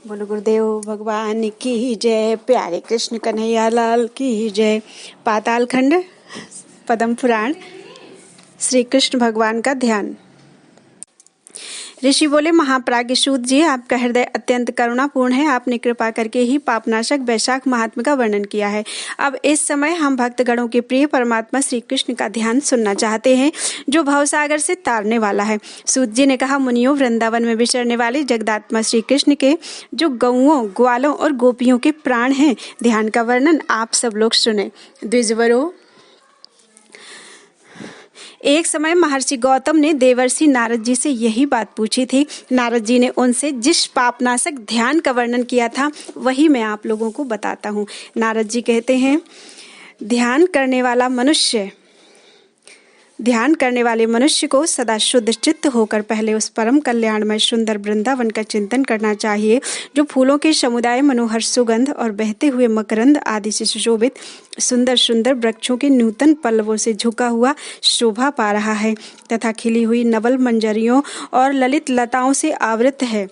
बोलो गुरुदेव भगवान की जय। प्यारे कृष्ण कन्हैया लाल की जय। पाताल खंड पद्म पुराण। श्री कृष्ण भगवान का ध्यान। ऋषि बोले, महाप्राज्ञ सूत जी, आपका हृदय अत्यंत करुणापूर्ण है। आपने कृपा करके ही पापनाशक वैशाख महात्म्य का वर्णन किया है। अब इस समय हम भक्तगणों के प्रिय परमात्मा श्री कृष्ण का ध्यान सुनना चाहते हैं, जो भवसागर से तारने वाला है। सूत जी ने कहा, मुनियों, वृंदावन में विचरने वाले जगदात्मा श्री कृष्ण के जो गौओं, ग्वालों और गोपियों के प्राण हैं, ध्यान का वर्णन आप सब लोग सुने। द्विजवरों, एक समय महर्षि गौतम ने देवर्षि नारद जी से यही बात पूछी थी। नारद जी ने उनसे जिस पापनाशक ध्यान का वर्णन किया था, वही मैं आप लोगों को बताता हूँ। नारद जी कहते हैं, ध्यान करने वाले मनुष्य को सदा शुद्ध चित्त होकर पहले उस परम कल्याणमय सुंदर वृंदावन का चिंतन करना चाहिए, जो फूलों के समुदाय, मनोहर सुगंध और बहते हुए मकरंद आदि से सुशोभित सुंदर सुंदर वृक्षों के नूतन पल्लवों से झुका हुआ शोभा पा रहा है तथा खिली हुई नवल मंजरियों और ललित लताओं से आवृत है।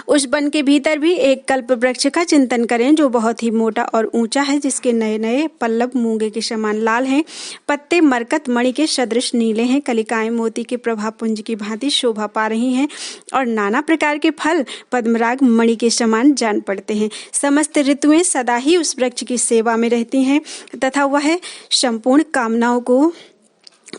उस वन के भीतर भी एक कल्प वृक्ष का चिंतन करें, जो बहुत ही मोटा और ऊंचा है, जिसके नए नए पल्लव मूंगे के समान लाल हैं, पत्ते मरकत मणि के सदृश नीले हैं, कलिकाएं मोती के प्रभा पुंज की भांति शोभा पा रही हैं और नाना प्रकार के फल पद्मराग मणि के समान जान पड़ते हैं। समस्त ऋतुएं सदा ही उस वृक्ष की सेवा में रहती हैं तथा वह संपूर्ण कामनाओं को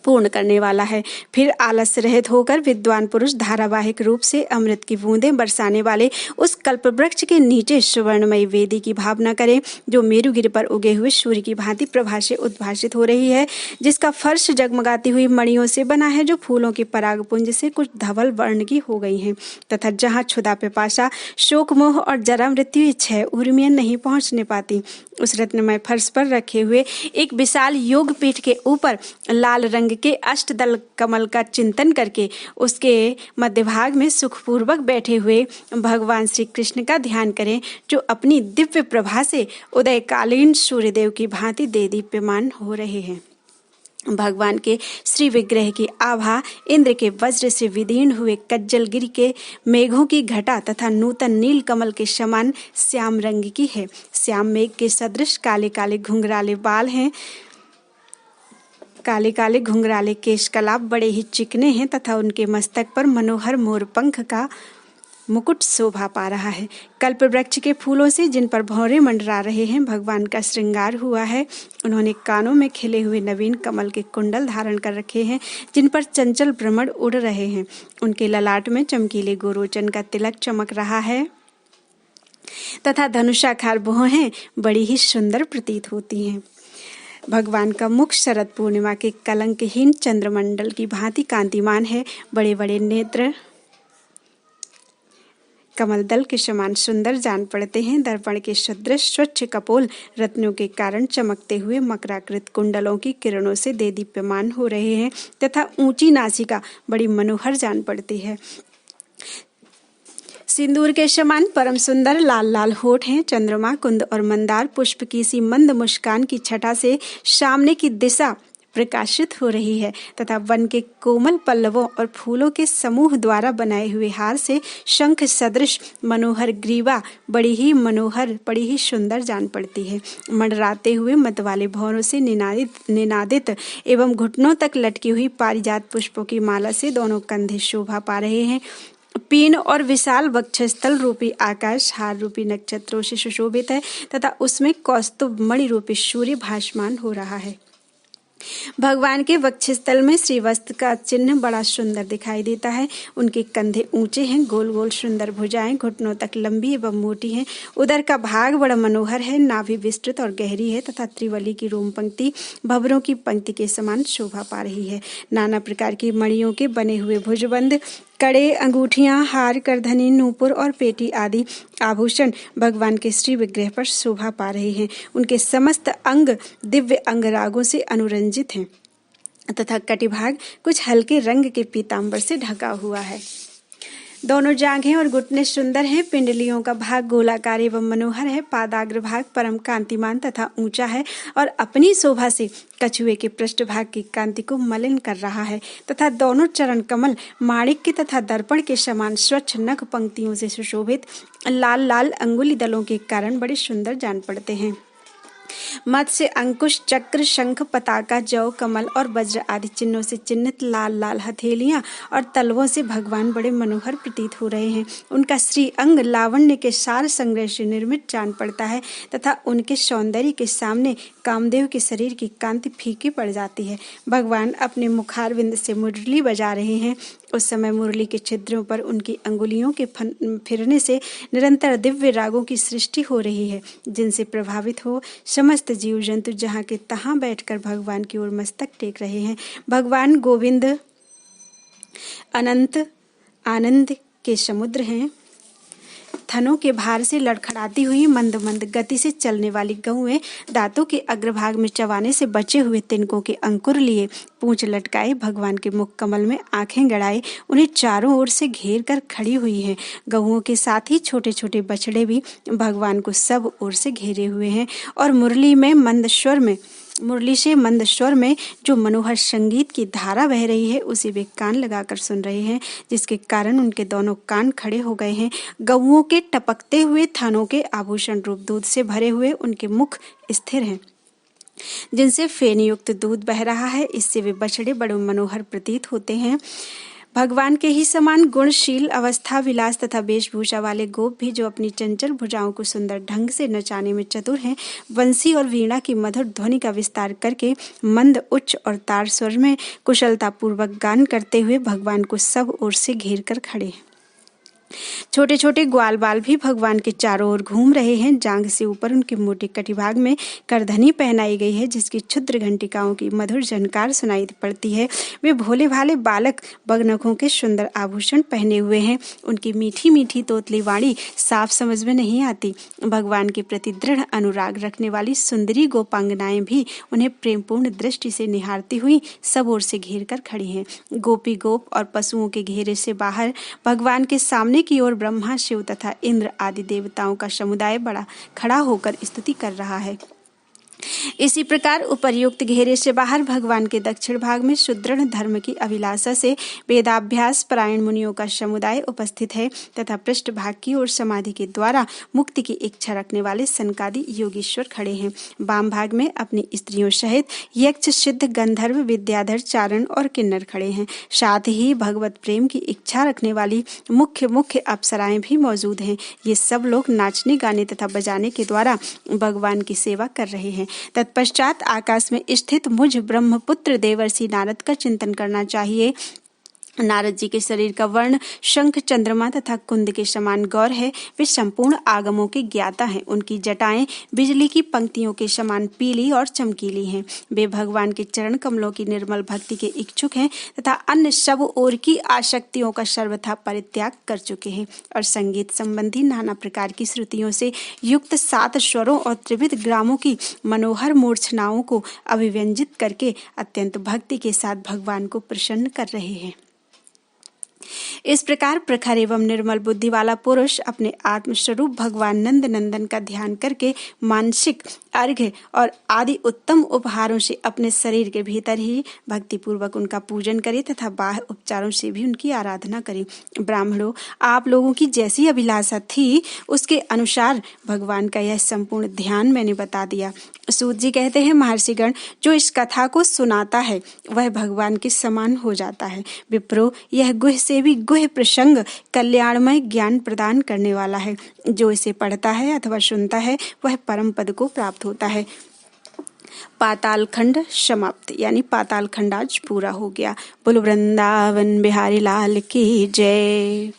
पूर्ण करने वाला है। फिर आलस्य रहित होकर विद्वान पुरुष धारावाहिक रूप से अमृत की बूंदें बरसाने वाले उस कल्प वृक्ष के नीचे सुवर्णमयी वेदी की भावना करें, जो मेरुगिरि पर उगे हुए सूर्य की भांति प्रभा से उद्भासित हो रही है, जिसका फर्श जगमगाती हुई मणियों से बना है, जो फूलों के परागपुंज से कुछ धवल वर्ण की हो गई हैं तथा जहाँ क्षुधा, पिपासा, शोक, मोह और जरा मृत्यु छह उर्मियां नहीं पहुंचने पाती, उस रत्नमय फर्श पर रखे हुए एक विशाल योग पीठ के ऊपर लाल रंग के अष्टदल कमल का चिंतन करके उसके मध्य भाग में सुखपूर्वक बैठे हुए भगवान श्री कृष्ण का ध्यान करें, जो अपनी दिव्य प्रभा से उदयकालीन सूर्यदेव की भांति देदीप्यमान हो रहे हैं। भगवान के श्री विग्रह की आभा इंद्र के वज्र से विदीर्ण हुए कज्जलगिरि के मेघों की घटा तथा नूतन नील कमल के समान श्याम रंग की है। श्याम मेघ के सदृश काले काले घुंघराले बाल हैं, काले काले घुंघराले केश कलाप बड़े ही चिकने हैं तथा उनके मस्तक पर मनोहर मोर पंख का मुकुट शोभा पा रहा है। कल्प वृक्ष के फूलों से जिन पर भौरे मंडरा रहे हैं, भगवान का श्रृंगार हुआ है। उन्होंने कानों में खिले हुए नवीन कमल के कुंडल धारण कर रखे हैं, जिन पर चंचल भ्रमर उड़ रहे हैं। उनके ललाट में चमकीले गोरोचन का तिलक चमक रहा है तथा धनुषाकार भौहें बड़ी ही सुंदर प्रतीत होती हैं। भगवान का मुख शरद पूर्णिमा के कलंकहीन चंद्रमंडल की भांति कांतिमान है। बड़े बड़े नेत्र कमलदल के समान सुंदर जान पड़ते हैं। दर्पण के सदृश स्वच्छ कपोल रत्नों के कारण चमकते हुए मकराकृत कुंडलों की किरणों से देदीप्यमान हो रहे हैं तथा ऊंची नासिका बड़ी मनोहर जान पड़ती है। सिंदूर के समान परम सुंदर लाल लाल होठ हैं। चंद्रमा, कुंद और मंदार पुष्प की सी मंद मुस्कान की छटा से सामने की दिशा प्रकाशित हो रही है तथा वन के कोमल पल्लवों और फूलों के समूह द्वारा बनाए हुए हार से शंख सदृश मनोहर ग्रीवा बड़ी ही सुंदर जान पड़ती है। मंडराते हुए मत वाले भौरों से निनादित एवं घुटनों तक लटकी हुई पारिजात पुष्पों की माला से दोनों कंधे शोभा पा रहे हैं। पीन और विशाल वक्षस्थल रूपी आकाश हार रूपी नक्षत्रों से सुशोभित है तथा उसमें कौस्तुभ मणि रूपी सूर्य भासमान हो रहा है। भगवान के वक्षस्थल में श्रीवस्त्र का चिन्ह बड़ा सुंदर दिखाई देता है। उनके कंधे ऊंचे हैं, गोल गोल सुंदर भुजाएं घुटनों तक लंबी एवं मोटी हैं। उदर का भाग बड़ा मनोहर है, नाभि विस्तृत और गहरी है तथा त्रिवली की रोम पंक्ति भंवरों की पंक्ति के समान शोभा पा रही है। नाना प्रकार की मणियों के बने हुए भुजबंद, कड़े, अंगूठियां, हार, करधनी, नूपुर और पेटी आदि आभूषण भगवान के श्री विग्रह पर शोभा पा रहे हैं। उनके समस्त अंग दिव्य अंगरागों से अनुरंजित हैं तथा कटिभाग कुछ हल्के रंग के पीतांबर से ढका हुआ है। दोनों जांघें और घुटने सुंदर हैं। पिंडलियों का भाग गोलाकार एवं मनोहर है। पादाग्र भाग परम कांतिमान तथा ऊंचा है और अपनी शोभा से कछुए के पृष्ठभाग की कांति को मलिन कर रहा है तथा दोनों चरण कमल माणिक्य तथा दर्पण के समान स्वच्छ नख पंक्तियों से सुशोभित लाल लाल अंगुली दलों के कारण बड़े सुंदर जान पड़ते हैं। मत्स्य, अंकुश, चक्र, शंख, पताका, जौ, कमल और वज्र आदि चिन्हों से चिन्हित लाल लाल हथेलियां और तलवों से भगवान बड़े मनोहर प्रतीत हो रहे हैं। उनका श्री अंग लावण्य के सार संग्रह से निर्मित जान पड़ता है तथा उनके सौंदर्य के सामने कामदेव के शरीर की कांति फीकी पड़ जाती है। भगवान अपने मुखारविंद से मुरली बजा रहे हैं। उस समय मुरली के छिद्रों पर उनकी अंगुलियों के फिरने से निरंतर दिव्य रागों की सृष्टि हो रही है, जिनसे प्रभावित हो समस्त जीव जंतु जहाँ के तहाँ बैठकर भगवान की ओर मस्तक टेक रहे हैं। भगवान गोविंद अनंत आनंद के समुद्र हैं। थनों के भार से लड़खड़ाती हुई मंद मंद गति से चलने वाली गौएं दांतों के अग्रभाग में चबाने से बचे हुए तिनकों के अंकुर लिए पूंछ लटकाए भगवान के मुख कमल में आंखें गड़ाए उन्हें चारों ओर से घेर कर खड़ी हुई हैं। गौओं के साथ ही छोटे छोटे बछड़े भी भगवान को सब ओर से घेरे हुए हैं और मुरली से मंद स्वर में जो मनोहर संगीत की धारा बह रही है उसे वे कान लगाकर सुन रहे हैं, जिसके कारण उनके दोनों कान खड़े हो गए हैं। गौओं के टपकते हुए थानों के आभूषण रूप दूध से भरे हुए उनके मुख स्थिर हैं, जिनसे फेन युक्त दूध बह रहा है। इससे वे बछड़े बड़े मनोहर प्रतीत होते हैं। भगवान के ही समान गुणशील, अवस्था, विलास तथा वेशभूषा वाले गोप भी जो अपनी चंचल भुजाओं को सुंदर ढंग से नचाने में चतुर हैं, बंसी और वीणा की मधुर ध्वनि का विस्तार करके मंद, उच्च और तार स्वर में कुशलता पूर्वक गान करते हुए भगवान को सब ओर से घेर कर खड़े हैं। छोटे छोटे ग्वाल बाल भी भगवान के चारों ओर घूम रहे हैं। जांघ से ऊपर उनके मोटे कटिभाग में करधनी पहनाई गई है, जिसकी क्षुद्र घंटिकाओं की मधुर झनकार सुनाई पड़ती है। वे भोले भाले बालक बगनखों के सुंदर आभूषण पहने हुए हैं। उनकी मीठी मीठी तोतली वाणी साफ समझ में नहीं आती। भगवान के प्रति दृढ़ अनुराग रखने वाली सुंदरी गोपांगनाएं भी उन्हें प्रेमपूर्ण दृष्टि से निहारती हुई सब ओर से घेर कर खड़ी हैं। गोपी गोप और पशुओं के घेरे से बाहर भगवान के सामने की ओर ब्रह्मा, शिव तथा इंद्र आदि देवताओं का समुदाय बड़ा खड़ा होकर स्तुति कर रहा है। इसी प्रकार उपर्युक्त घेरे से बाहर भगवान के दक्षिण भाग में सुदृढ़ धर्म की अभिलाषा से वेदाभ्यास परायण मुनियों का समुदाय उपस्थित है तथा पृष्ठ भाग की ओर समाधि के द्वारा मुक्ति की इच्छा रखने वाले सनकादि योगीश्वर खड़े हैं। वाम भाग में अपनी स्त्रियों सहित यक्ष, सिद्ध, गंधर्व, विद्याधर, चारण और किन्नर खड़े हैं। साथ ही भगवत प्रेम की इच्छा रखने वाली मुख्य मुख्य अप्सराएं भी मौजूद हैं। ये सब लोग नाचने, गाने तथा बजाने के द्वारा भगवान की सेवा कर रहे हैं। तत्पश्चात आकाश में स्थित मुझ ब्रह्मपुत्र देवर्षि नारद का चिंतन करना चाहिए। नारद जी के शरीर का वर्ण शंख, चंद्रमा तथा कुंद के समान गौर है। वे संपूर्ण आगमों के ज्ञाता हैं। उनकी जटाएं बिजली की पंक्तियों के समान पीली और चमकीली हैं। वे भगवान के चरण कमलों की निर्मल भक्ति के इच्छुक हैं तथा अन्य सब ओर की आसक्तियों का सर्वथा परित्याग कर चुके हैं और संगीत संबंधी नाना प्रकार की श्रुतियों से युक्त 7 स्वरों और त्रिविध ग्रामों की मनोहर मूर्छनाओं को अभिव्यंजित करके अत्यंत भक्ति के साथ भगवान को प्रसन्न कर रहे हैं। इस प्रकार प्रखर एवं निर्मल बुद्धि वाला पुरुष अपने आत्मस्वरूप भगवान नंद नंदन का ध्यान करके मानसिक अर्घ्य और आदि उत्तम उपहारों से अपने शरीर के भीतर ही भक्ति पूर्वक उनका पूजन करे तथा बाह्य उपचारों से भी उनकी आराधना करे। ब्राह्मणों, आप लोगों की जैसी अभिलाषा थी उसके अनुसार भगवान का यह संपूर्ण ध्यान मैंने बता दिया। सूत जी कहते हैं, महर्षिगण, जो इस कथा को सुनाता है वह भगवान के समान हो जाता है। विप्रो, यह गुह से भी गुह प्रसंग कल्याणमय ज्ञान प्रदान करने वाला है। जो इसे पढ़ता है अथवा सुनता है वह परम पद को प्राप्त होता है। पाताल खंड समाप्त, यानी पाताल खंड आज पूरा हो गया। बोलो वृंदावन बिहारी लाल की जय।